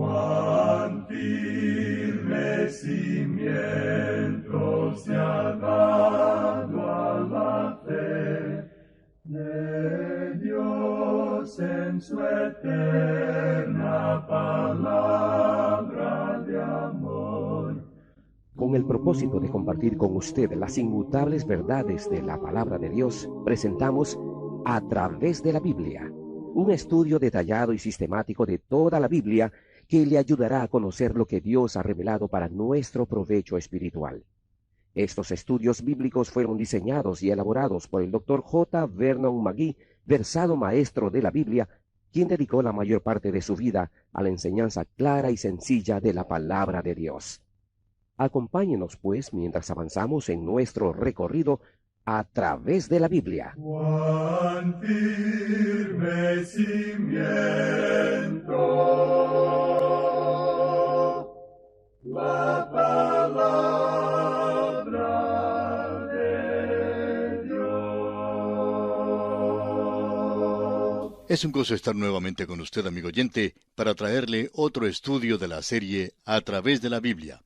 cuán firme cimiento se ha dado a la fe de Dios en su eterna palabra de amor. Con el propósito de compartir con usted las inmutables verdades de la palabra de Dios, presentamos A Través de la Biblia, un estudio detallado y sistemático de toda la Biblia que le ayudará a conocer lo que Dios ha revelado para nuestro provecho espiritual. Estos estudios bíblicos fueron diseñados y elaborados por el Dr. J. Vernon McGee, versado maestro de la Biblia, quien dedicó la mayor parte de su vida a la enseñanza clara y sencilla de la palabra de Dios. Acompáñenos, pues, mientras avanzamos en nuestro recorrido a través de la Biblia. Cuán firme cimiento la palabra de Dios. Es un gozo estar nuevamente con usted, amigo oyente, para traerle otro estudio de la serie A Través de la Biblia.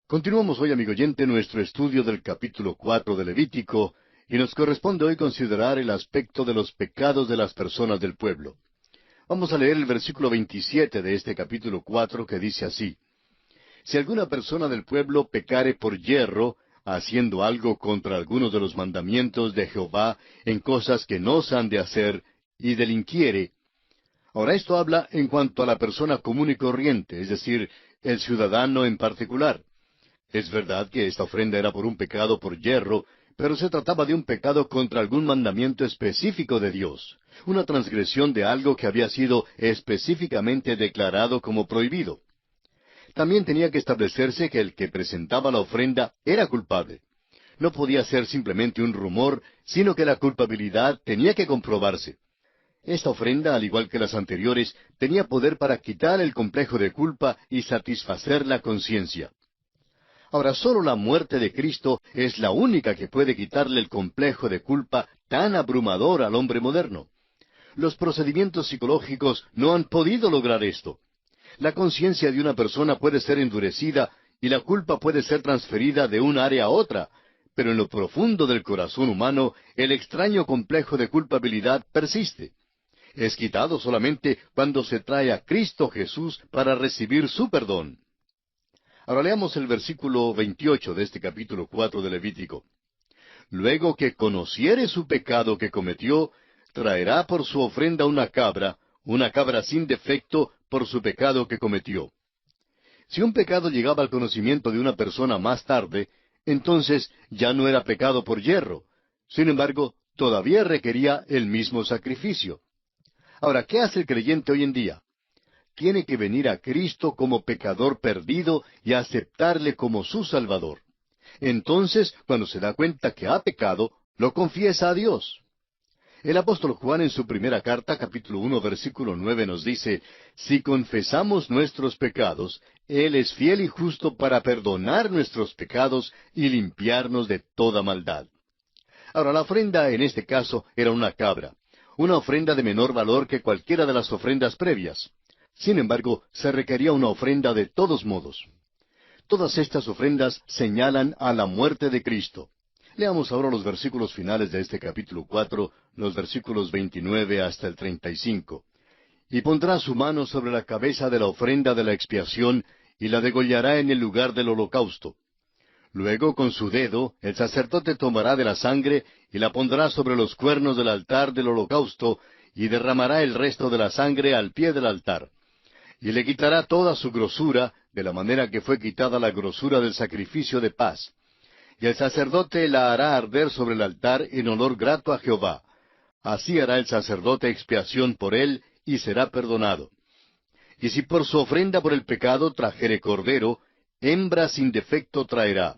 Continuamos hoy, amigo oyente, nuestro estudio del capítulo 4 de Levítico, y nos corresponde hoy considerar el aspecto de los pecados de las personas del pueblo. Vamos a leer el versículo 27 de este capítulo 4, que dice así: Si alguna persona del pueblo pecare por yerro, haciendo algo contra algunos de los mandamientos de Jehová en cosas que no se han de hacer, y delinquiere. Ahora esto habla en cuanto a la persona común y corriente, es decir, el ciudadano en particular. Es verdad que esta ofrenda era por un pecado por yerro, pero se trataba de un pecado contra algún mandamiento específico de Dios, una transgresión de algo que había sido específicamente declarado como prohibido. También tenía que establecerse que el que presentaba la ofrenda era culpable. No podía ser simplemente un rumor, sino que la culpabilidad tenía que comprobarse. Esta ofrenda, al igual que las anteriores, tenía poder para quitar el complejo de culpa y satisfacer la conciencia. Ahora, solo la muerte de Cristo es la única que puede quitarle el complejo de culpa tan abrumador al hombre moderno. Los procedimientos psicológicos no han podido lograr esto. La conciencia de una persona puede ser endurecida y la culpa puede ser transferida de un área a otra, pero en lo profundo del corazón humano el extraño complejo de culpabilidad persiste. Es quitado solamente cuando se trae a Cristo Jesús para recibir su perdón. Ahora leamos el versículo 28 de este capítulo 4 de Levítico. Luego que conociere su pecado que cometió, traerá por su ofrenda una cabra sin defecto por su pecado que cometió. Si un pecado llegaba al conocimiento de una persona más tarde, entonces ya no era pecado por yerro. Sin embargo, todavía requería el mismo sacrificio. Ahora, ¿qué hace el creyente hoy en día? Tiene que venir a Cristo como pecador perdido y aceptarle como su Salvador. Entonces, cuando se da cuenta que ha pecado, lo confiesa a Dios. El apóstol Juan en su primera carta, capítulo 1, versículo 9, nos dice: Si confesamos nuestros pecados, Él es fiel y justo para perdonar nuestros pecados y limpiarnos de toda maldad. Ahora, la ofrenda en este caso era una cabra, una ofrenda de menor valor que cualquiera de las ofrendas previas. Sin embargo, se requería una ofrenda de todos modos. Todas estas ofrendas señalan a la muerte de Cristo. Leamos ahora los versículos finales de este capítulo 4, los versículos 29 hasta el 35. Y pondrá su mano sobre la cabeza de la ofrenda de la expiación, y la degollará en el lugar del holocausto. Luego, con su dedo, el sacerdote tomará de la sangre, y la pondrá sobre los cuernos del altar del holocausto, y derramará el resto de la sangre al pie del altar. Y le quitará toda su grosura, de la manera que fue quitada la grosura del sacrificio de paz. Y el sacerdote la hará arder sobre el altar en olor grato a Jehová. Así hará el sacerdote expiación por él, y será perdonado. Y si por su ofrenda por el pecado trajere cordero, hembra sin defecto traerá.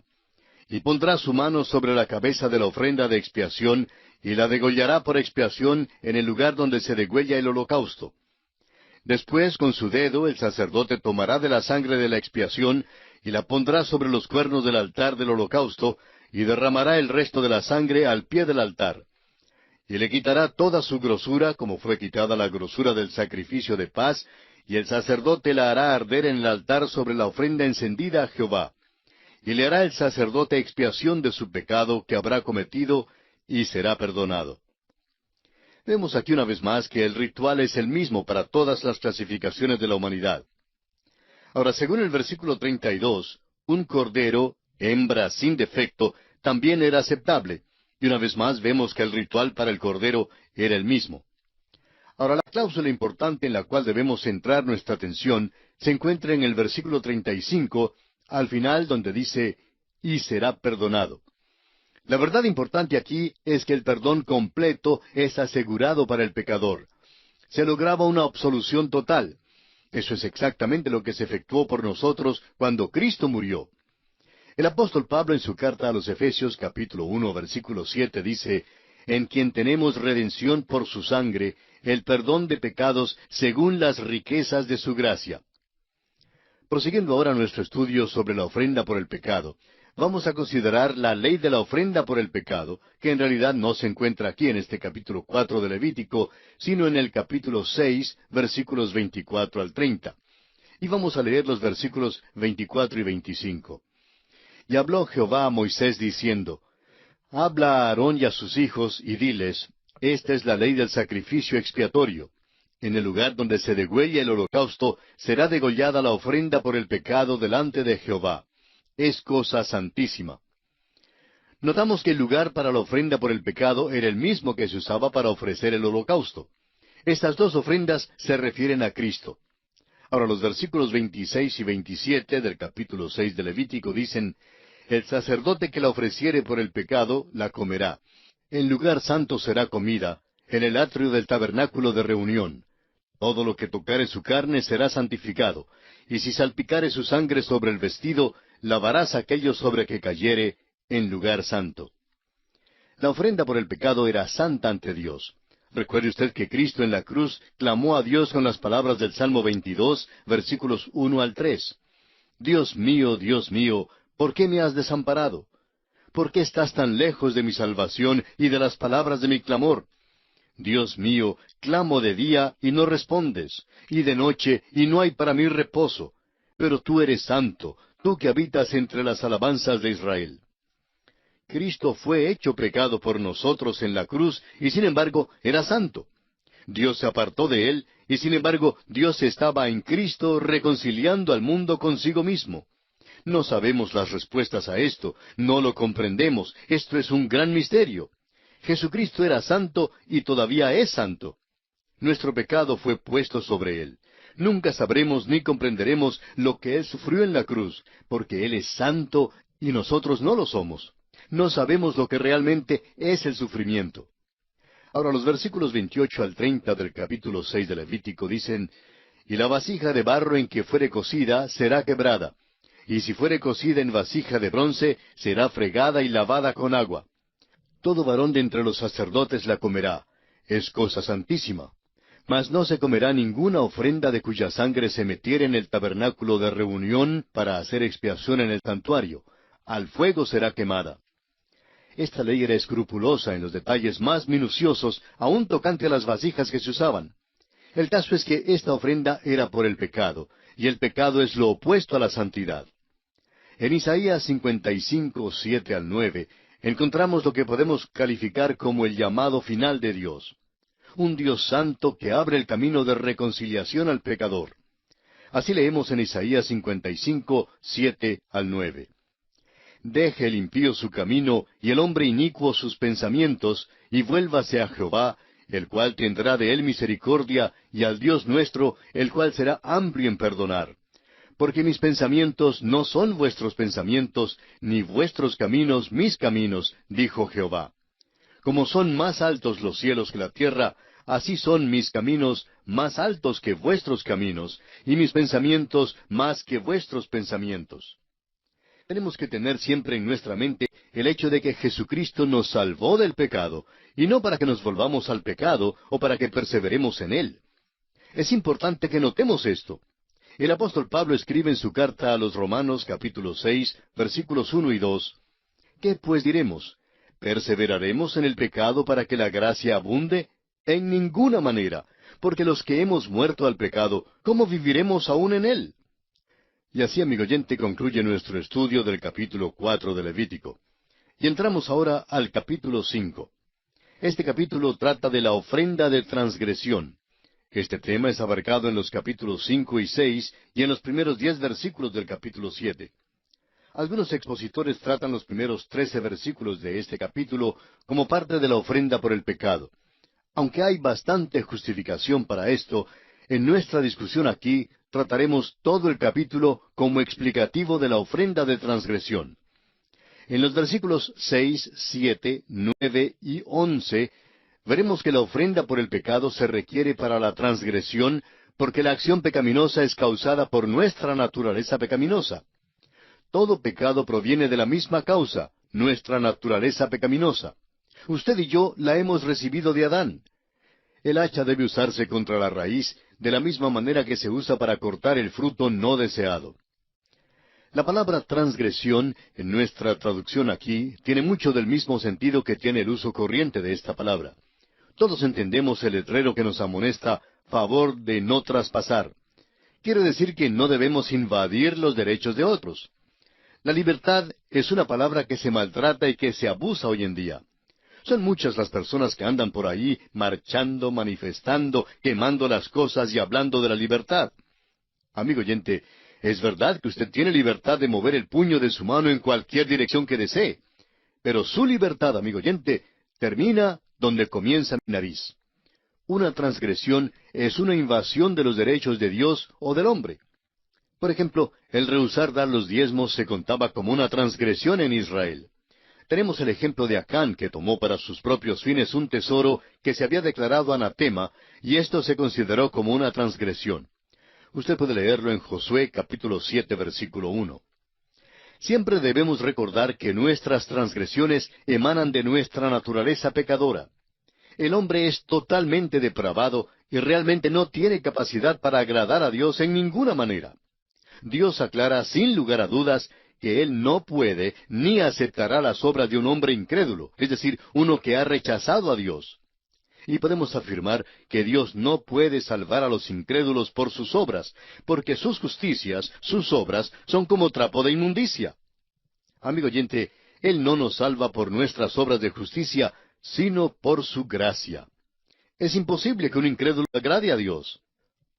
Y pondrá su mano sobre la cabeza de la ofrenda de expiación, y la degollará por expiación en el lugar donde se degüella el holocausto. Después, con su dedo, el sacerdote tomará de la sangre de la expiación, y la pondrá sobre los cuernos del altar del holocausto, y derramará el resto de la sangre al pie del altar. Y le quitará toda su grosura, como fue quitada la grosura del sacrificio de paz, y el sacerdote la hará arder en el altar sobre la ofrenda encendida a Jehová. Y le hará el sacerdote expiación de su pecado que habrá cometido, y será perdonado. Vemos aquí una vez más que el ritual es el mismo para todas las clasificaciones de la humanidad. Ahora, según el versículo 32, un cordero, hembra sin defecto, también era aceptable, y una vez más vemos que el ritual para el cordero era el mismo. Ahora, la cláusula importante en la cual debemos centrar nuestra atención se encuentra en el versículo 35, al final donde dice, y será perdonado. La verdad importante aquí es que el perdón completo es asegurado para el pecador. Se lograba una absolución total. Eso es exactamente lo que se efectuó por nosotros cuando Cristo murió. El apóstol Pablo en su carta a los Efesios capítulo 1 versículo 7 dice, en quien tenemos redención por su sangre, el perdón de pecados según las riquezas de su gracia. Prosiguiendo ahora nuestro estudio sobre la ofrenda por el pecado, vamos a considerar la ley de la ofrenda por el pecado, que en realidad no se encuentra aquí en este capítulo 4 de Levítico, sino en el capítulo 6, versículos 24 al 30. Y vamos a leer los versículos 24 y 25. Y habló Jehová a Moisés diciendo, Habla a Aarón y a sus hijos, y diles, Esta es la ley del sacrificio expiatorio. En el lugar donde se degüella el holocausto, será degollada la ofrenda por el pecado delante de Jehová. Es cosa santísima. Notamos que el lugar para la ofrenda por el pecado era el mismo que se usaba para ofrecer el holocausto. Estas dos ofrendas se refieren a Cristo. Ahora los versículos 26 y 27 del capítulo 6 de Levítico dicen, El sacerdote que la ofreciere por el pecado, la comerá. En lugar santo será comida, en el atrio del tabernáculo de reunión. Todo lo que tocare su carne será santificado, y si salpicare su sangre sobre el vestido, lavarás aquello sobre que cayere en lugar santo. La ofrenda por el pecado era santa ante Dios. Recuerde usted que Cristo en la cruz clamó a Dios con las palabras del Salmo 22, versículos 1 al 3. Dios mío, ¿por qué me has desamparado? ¿Por qué estás tan lejos de mi salvación y de las palabras de mi clamor? Dios mío, clamo de día y no respondes, y de noche y no hay para mí reposo. Pero tú eres santo, tú que habitas entre las alabanzas de Israel. Cristo fue hecho pecado por nosotros en la cruz, y sin embargo era santo. Dios se apartó de él, y sin embargo Dios estaba en Cristo reconciliando al mundo consigo mismo. No sabemos las respuestas a esto, no lo comprendemos, esto es un gran misterio. Jesucristo era santo y todavía es santo. Nuestro pecado fue puesto sobre él. Nunca sabremos ni comprenderemos lo que él sufrió en la cruz, porque él es santo y nosotros no lo somos. No sabemos lo que realmente es el sufrimiento. Ahora los versículos 28 al 30 del capítulo 6 de Levítico dicen, Y la vasija de barro en que fuere cocida será quebrada, y si fuere cocida en vasija de bronce, será fregada y lavada con agua. Todo varón de entre los sacerdotes la comerá, es cosa santísima. Mas no se comerá ninguna ofrenda de cuya sangre se metiere en el tabernáculo de reunión para hacer expiación en el santuario. Al fuego será quemada. Esta ley era escrupulosa en los detalles más minuciosos, aun tocante a las vasijas que se usaban. El caso es que esta ofrenda era por el pecado, y el pecado es lo opuesto a la santidad. En Isaías 55, 7 al 9, encontramos lo que podemos calificar como el llamado final de Dios. Un Dios santo que abre el camino de reconciliación al pecador. Así leemos en Isaías 55, 7 al 9. Deje el impío su camino, y el hombre inicuo sus pensamientos, y vuélvase a Jehová, el cual tendrá de él misericordia, y al Dios nuestro, el cual será amplio en perdonar. Porque mis pensamientos no son vuestros pensamientos, ni vuestros caminos mis caminos, dijo Jehová. Como son más altos los cielos que la tierra, así son mis caminos más altos que vuestros caminos, y mis pensamientos más que vuestros pensamientos. Tenemos que tener siempre en nuestra mente el hecho de que Jesucristo nos salvó del pecado, y no para que nos volvamos al pecado o para que perseveremos en él. Es importante que notemos esto. El apóstol Pablo escribe en su carta a los Romanos capítulo 6, versículos 1 y 2, ¿Qué pues diremos? ¿Perseveraremos en el pecado para que la gracia abunde? En ninguna manera, porque los que hemos muerto al pecado, ¿cómo viviremos aún en él? Y así, amigo oyente, concluye nuestro estudio del capítulo 4 de Levítico. Y entramos ahora al capítulo 5. Este capítulo trata de la ofrenda de transgresión. Este tema es abarcado en los capítulos 5 y 6 y en los primeros 10 versículos del capítulo 7. Algunos expositores tratan los primeros 13 versículos de este capítulo como parte de la ofrenda por el pecado. Aunque hay bastante justificación para esto, en nuestra discusión aquí trataremos todo el capítulo como explicativo de la ofrenda de transgresión. En los versículos 6, 7, 9 y 11 veremos que la ofrenda por el pecado se requiere para la transgresión porque la acción pecaminosa es causada por nuestra naturaleza pecaminosa. Todo pecado proviene de la misma causa, nuestra naturaleza pecaminosa. Usted y yo la hemos recibido de Adán. El hacha debe usarse contra la raíz de la misma manera que se usa para cortar el fruto no deseado. La palabra transgresión, en nuestra traducción aquí, tiene mucho del mismo sentido que tiene el uso corriente de esta palabra. Todos entendemos el letrero que nos amonesta favor de no traspasar. Quiere decir que no debemos invadir los derechos de otros. La libertad es una palabra que se maltrata y que se abusa hoy en día. Son muchas las personas que andan por ahí marchando, manifestando, quemando las cosas y hablando de la libertad. Amigo oyente, es verdad que usted tiene libertad de mover el puño de su mano en cualquier dirección que desee, pero su libertad, amigo oyente, termina donde comienza mi nariz. Una transgresión es una invasión de los derechos de Dios o del hombre. Por ejemplo, el rehusar dar los diezmos se contaba como una transgresión en Israel. Tenemos el ejemplo de Acán, que tomó para sus propios fines un tesoro que se había declarado anatema, y esto se consideró como una transgresión. Usted puede leerlo en Josué capítulo 7, versículo 1. Siempre debemos recordar que nuestras transgresiones emanan de nuestra naturaleza pecadora. El hombre es totalmente depravado y realmente no tiene capacidad para agradar a Dios en ninguna manera. Dios aclara sin lugar a dudas que Él no puede ni aceptará las obras de un hombre incrédulo, es decir, uno que ha rechazado a Dios. Y podemos afirmar que Dios no puede salvar a los incrédulos por sus obras, porque sus justicias, sus obras, son como trapo de inmundicia. Amigo oyente, Él no nos salva por nuestras obras de justicia, sino por su gracia. Es imposible que un incrédulo agrade a Dios,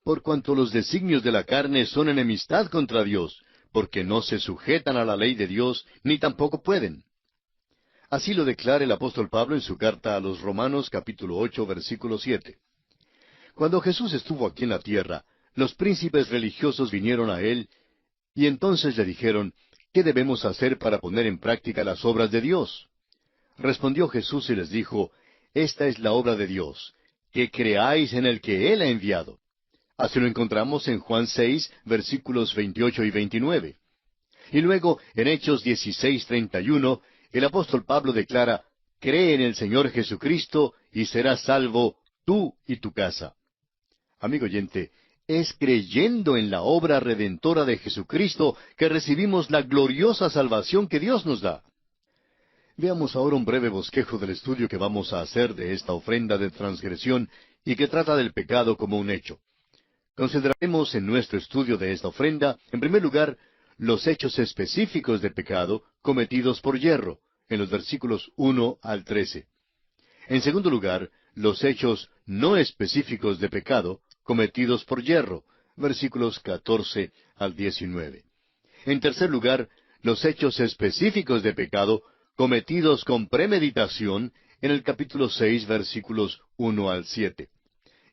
por cuanto los designios de la carne son enemistad contra Dios, porque no se sujetan a la ley de Dios, ni tampoco pueden. Así lo declara el apóstol Pablo en su carta a los Romanos capítulo 8, versículo 7. Cuando Jesús estuvo aquí en la tierra, los príncipes religiosos vinieron a Él, y entonces le dijeron, ¿qué debemos hacer para poner en práctica las obras de Dios? Respondió Jesús y les dijo, esta es la obra de Dios, que creáis en el que Él ha enviado. Así lo encontramos en Juan 6, versículos 28 y 29. Y luego, en Hechos 16, 31, el apóstol Pablo declara, cree en el Señor Jesucristo y serás salvo tú y tu casa. Amigo oyente, es creyendo en la obra redentora de Jesucristo que recibimos la gloriosa salvación que Dios nos da. Veamos ahora un breve bosquejo del estudio que vamos a hacer de esta ofrenda de transgresión y que trata del pecado como un hecho. Consideraremos en nuestro estudio de esta ofrenda, en primer lugar, los hechos específicos de pecado cometidos por yerro, en los versículos 1 al 13. En segundo lugar, los hechos no específicos de pecado cometidos por yerro, versículos 14 al 19. En tercer lugar, los hechos específicos de pecado cometidos con premeditación, en el capítulo 6, versículos 1 al 7.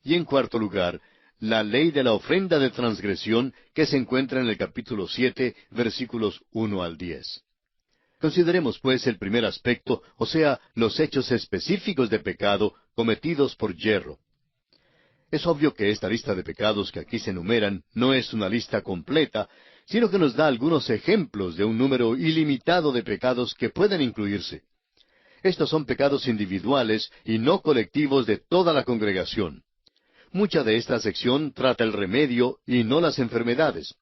Y en cuarto lugar, la ley de la ofrenda de transgresión que se encuentra en el capítulo 7, versículos 1 al 10. Consideremos pues el primer aspecto, o sea, los hechos específicos de pecado cometidos por yerro. Es obvio que esta lista de pecados que aquí se enumeran no es una lista completa, sino que nos da algunos ejemplos de un número ilimitado de pecados que pueden incluirse. Estos son pecados individuales y no colectivos de toda la congregación. Mucha de esta sección trata el remedio y no las enfermedades.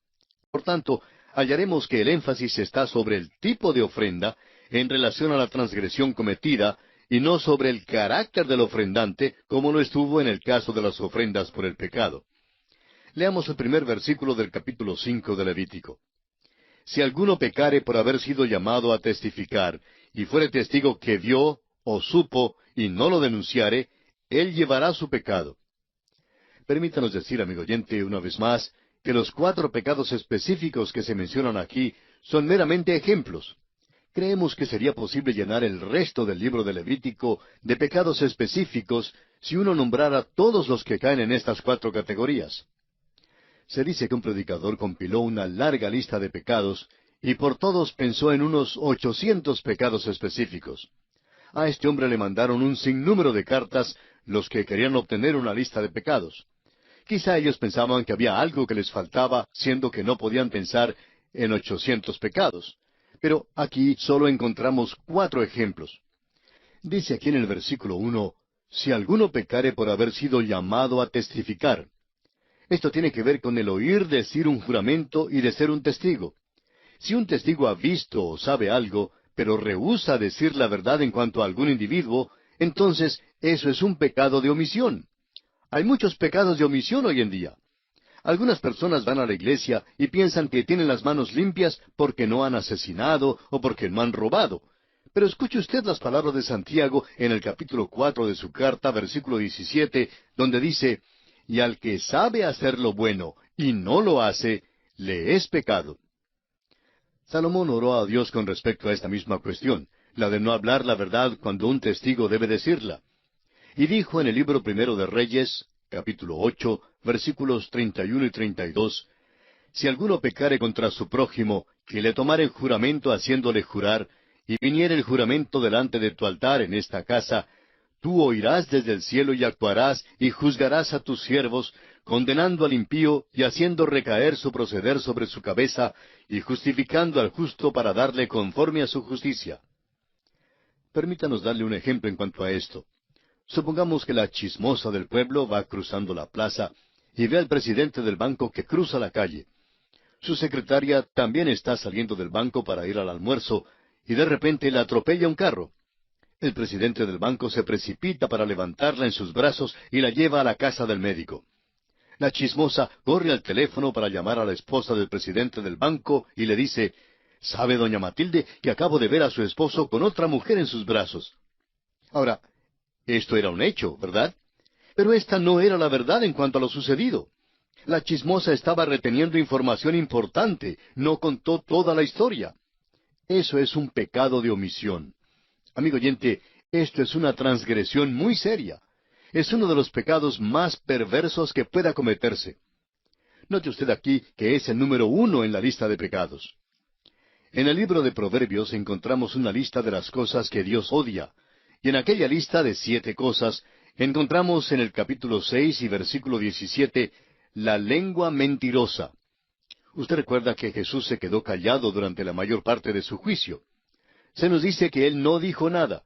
Por tanto, hallaremos que el énfasis está sobre el tipo de ofrenda en relación a la transgresión cometida y no sobre el carácter del ofrendante, como lo estuvo en el caso de las ofrendas por el pecado. Leamos el primer versículo del capítulo 5 de Levítico. Si alguno pecare por haber sido llamado a testificar, y fuere testigo que vio o supo, y no lo denunciare, él llevará su pecado. Permítanos decir, amigo oyente, una vez más, que los 4 pecados específicos que se mencionan aquí son meramente ejemplos. Creemos que sería posible llenar el resto del libro de Levítico de pecados específicos si uno nombrara todos los que caen en estas 4 categorías. Se dice que un predicador compiló una larga lista de pecados y por todos pensó en unos 800 pecados específicos. A este hombre le mandaron un sinnúmero de cartas los que querían obtener una lista de pecados. Quizá ellos pensaban que había algo que les faltaba, siendo que no podían pensar en 800 pecados. Pero aquí solo encontramos 4 ejemplos. Dice aquí en el versículo 1, si alguno pecare por haber sido llamado a testificar. Esto tiene que ver con el oír decir un juramento y de ser un testigo. Si un testigo ha visto o sabe algo, pero rehúsa decir la verdad en cuanto a algún individuo, entonces eso es un pecado de omisión. Hay muchos pecados de omisión hoy en día. Algunas personas van a la iglesia y piensan que tienen las manos limpias porque no han asesinado o porque no han robado. Pero escuche usted las palabras de Santiago en el capítulo 4 de su carta, versículo 17, donde dice, y al que sabe hacer lo bueno y no lo hace, le es pecado. Salomón oró a Dios con respecto a esta misma cuestión, la de no hablar la verdad cuando un testigo debe decirla. Y dijo en el libro primero de Reyes, capítulo 8, versículos 31 y 32, si alguno pecare contra su prójimo, que le tomare juramento haciéndole jurar, y viniere el juramento delante de tu altar en esta casa, tú oirás desde el cielo y actuarás y juzgarás a tus siervos, condenando al impío y haciendo recaer su proceder sobre su cabeza, y justificando al justo para darle conforme a su justicia. Permítanos darle un ejemplo en cuanto a esto. Supongamos que la chismosa del pueblo va cruzando la plaza y ve al presidente del banco que cruza la calle. Su secretaria también está saliendo del banco para ir al almuerzo y de repente la atropella un carro. El presidente del banco se precipita para levantarla en sus brazos y la lleva a la casa del médico. La chismosa corre al teléfono para llamar a la esposa del presidente del banco y le dice, «¿Sabe, doña Matilde, que acabo de ver a su esposo con otra mujer en sus brazos?» Ahora, esto era un hecho, ¿verdad? Pero esta no era la verdad en cuanto a lo sucedido. La chismosa estaba reteniendo información importante, no contó toda la historia. Eso es un pecado de omisión. Amigo oyente, esto es una transgresión muy seria. Es uno de los pecados más perversos que pueda cometerse. Note usted aquí que es el número 1 en la lista de pecados. En el libro de Proverbios encontramos una lista de las cosas que Dios odia. Y en aquella lista de 7 cosas, encontramos en el capítulo 6 y versículo 17, la lengua mentirosa. Usted recuerda que Jesús se quedó callado durante la mayor parte de su juicio. Se nos dice que Él no dijo nada,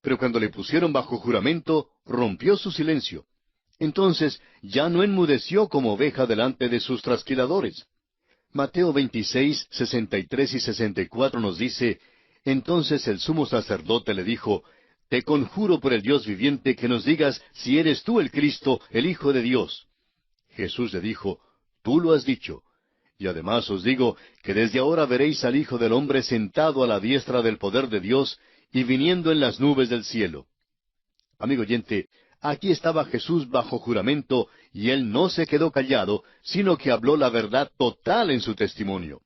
pero cuando le pusieron bajo juramento, rompió su silencio. Entonces ya no enmudeció como oveja delante de sus trasquiladores. Mateo 26, 63 y 64 nos dice, entonces el sumo sacerdote le dijo, te conjuro por el Dios viviente que nos digas si eres tú el Cristo, el Hijo de Dios. Jesús le dijo, tú lo has dicho. Y además os digo que desde ahora veréis al Hijo del Hombre sentado a la diestra del poder de Dios y viniendo en las nubes del cielo. Amigo oyente, aquí estaba Jesús bajo juramento y Él no se quedó callado, sino que habló la verdad total en su testimonio.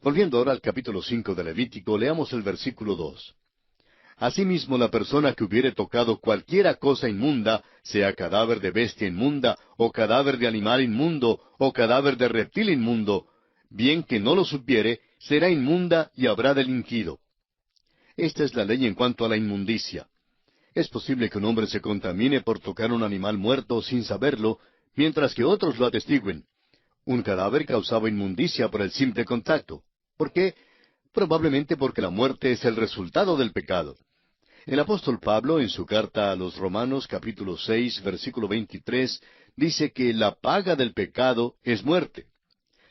Volviendo ahora al capítulo 5 de Levítico, leamos el versículo 2. Asimismo, la persona que hubiere tocado cualquiera cosa inmunda, sea cadáver de bestia inmunda, o cadáver de animal inmundo, o cadáver de reptil inmundo, bien que no lo supiere, será inmunda y habrá delinquido. Esta es la ley en cuanto a la inmundicia. Es posible que un hombre se contamine por tocar un animal muerto sin saberlo, mientras que otros lo atestiguen. Un cadáver causaba inmundicia por el simple contacto. ¿Por qué? Probablemente porque la muerte es el resultado del pecado. El apóstol Pablo, en su carta a los Romanos, capítulo 6, versículo 23, dice que la paga del pecado es muerte.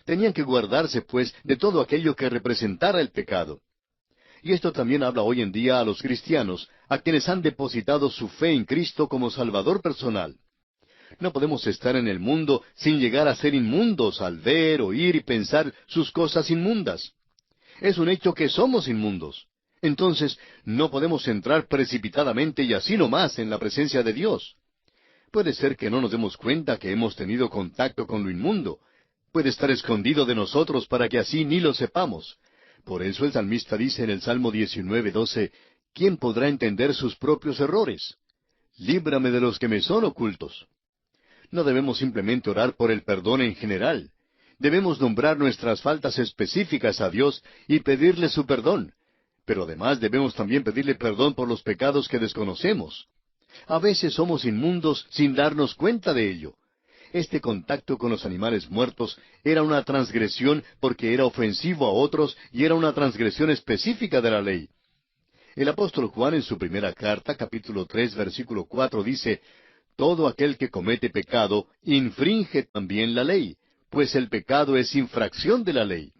Tenían que guardarse, pues, de todo aquello que representara el pecado. Y esto también habla hoy en día a los cristianos, a quienes han depositado su fe en Cristo como Salvador personal. No podemos estar en el mundo sin llegar a ser inmundos al ver, oír y pensar sus cosas inmundas. Es un hecho que somos inmundos. Entonces, no podemos entrar precipitadamente y así nomás en la presencia de Dios. Puede ser que no nos demos cuenta que hemos tenido contacto con lo inmundo. Puede estar escondido de nosotros para que así ni lo sepamos. Por eso el salmista dice en el Salmo 19:12, ¿quién podrá entender sus propios errores? Líbrame de los que me son ocultos. No debemos simplemente orar por el perdón en general. Debemos nombrar nuestras faltas específicas a Dios y pedirle su perdón. Pero además debemos también pedirle perdón por los pecados que desconocemos. A veces somos inmundos sin darnos cuenta de ello. Este contacto con los animales muertos era una transgresión porque era ofensivo a otros y era una transgresión específica de la ley. El apóstol Juan en su primera carta, capítulo 3, versículo 4, dice, todo aquel que comete pecado infringe también la ley, pues el pecado es infracción de la ley.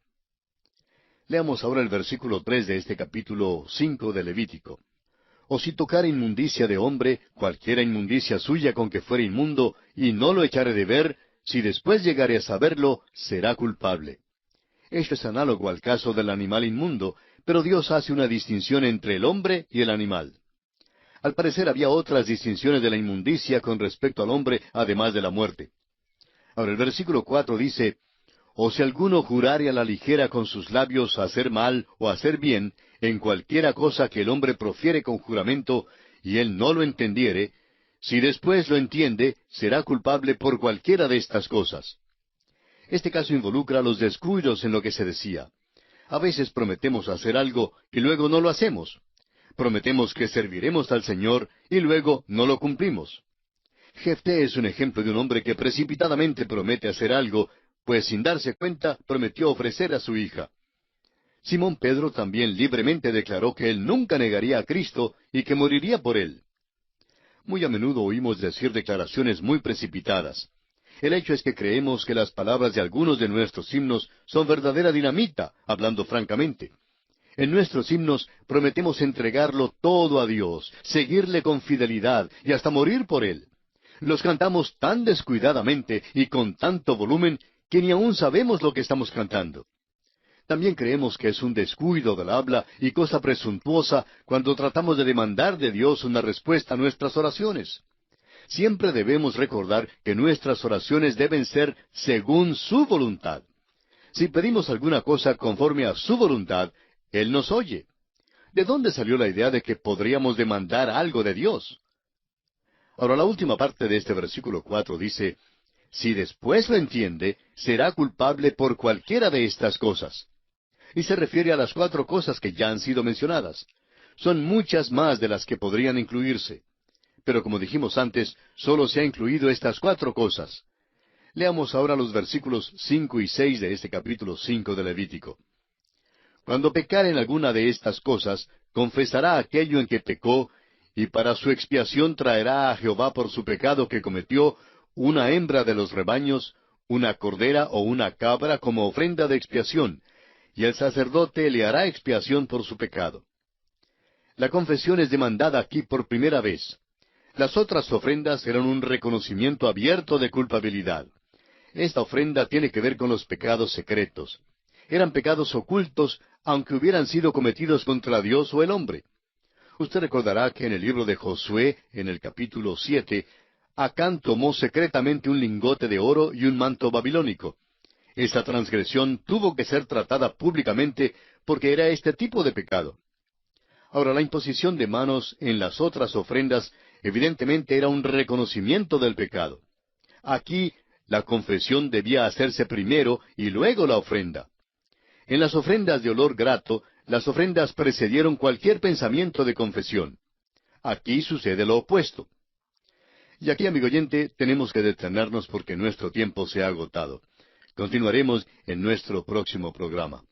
Leamos ahora el versículo 3 de este capítulo 5 de Levítico. O si tocare inmundicia de hombre, cualquiera inmundicia suya con que fuere inmundo, y no lo echare de ver, si después llegare a saberlo, será culpable. Esto es análogo al caso del animal inmundo, pero Dios hace una distinción entre el hombre y el animal. Al parecer había otras distinciones de la inmundicia con respecto al hombre, además de la muerte. Ahora el versículo 4 dice, o si alguno jurare a la ligera con sus labios a hacer mal o a hacer bien, en cualquiera cosa que el hombre profiere con juramento, y él no lo entendiere, si después lo entiende, será culpable por cualquiera de estas cosas. Este caso involucra los descuidos en lo que se decía. A veces prometemos hacer algo y luego no lo hacemos. Prometemos que serviremos al Señor y luego no lo cumplimos. Jefté es un ejemplo de un hombre que precipitadamente promete hacer algo, pues sin darse cuenta prometió ofrecer a su hija. Simón Pedro también libremente declaró que él nunca negaría a Cristo y que moriría por él. Muy a menudo oímos decir declaraciones muy precipitadas. El hecho es que creemos que las palabras de algunos de nuestros himnos son verdadera dinamita, hablando francamente. En nuestros himnos prometemos entregarlo todo a Dios, seguirle con fidelidad y hasta morir por Él. Los cantamos tan descuidadamente y con tanto volumen que ni aún sabemos lo que estamos cantando. También creemos que es un descuido del habla y cosa presuntuosa cuando tratamos de demandar de Dios una respuesta a nuestras oraciones. Siempre debemos recordar que nuestras oraciones deben ser según su voluntad. Si pedimos alguna cosa conforme a su voluntad, Él nos oye. ¿De dónde salió la idea de que podríamos demandar algo de Dios? Ahora, la última parte de este versículo 4 dice, si después lo entiende, será culpable por cualquiera de estas cosas. Y se refiere a las 4 cosas que ya han sido mencionadas. Son muchas más de las que podrían incluirse. Pero como dijimos antes, solo se ha incluido estas 4 cosas. Leamos ahora los versículos 5 y 6 de este capítulo 5 de Levítico. Cuando pecare en alguna de estas cosas, confesará aquello en que pecó, y para su expiación traerá a Jehová por su pecado que cometió una hembra de los rebaños, una cordera o una cabra como ofrenda de expiación, y el sacerdote le hará expiación por su pecado. La confesión es demandada aquí por primera vez. Las otras ofrendas eran un reconocimiento abierto de culpabilidad. Esta ofrenda tiene que ver con los pecados secretos. Eran pecados ocultos, aunque hubieran sido cometidos contra Dios o el hombre. Usted recordará que en el libro de Josué, en el capítulo 7, Acán tomó secretamente un lingote de oro y un manto babilónico. Esta transgresión tuvo que ser tratada públicamente porque era este tipo de pecado. Ahora, la imposición de manos en las otras ofrendas evidentemente era un reconocimiento del pecado. Aquí, la confesión debía hacerse primero y luego la ofrenda. En las ofrendas de olor grato, las ofrendas precedieron cualquier pensamiento de confesión. Aquí sucede lo opuesto. Y aquí, amigo oyente, tenemos que detenernos porque nuestro tiempo se ha agotado. Continuaremos en nuestro próximo programa.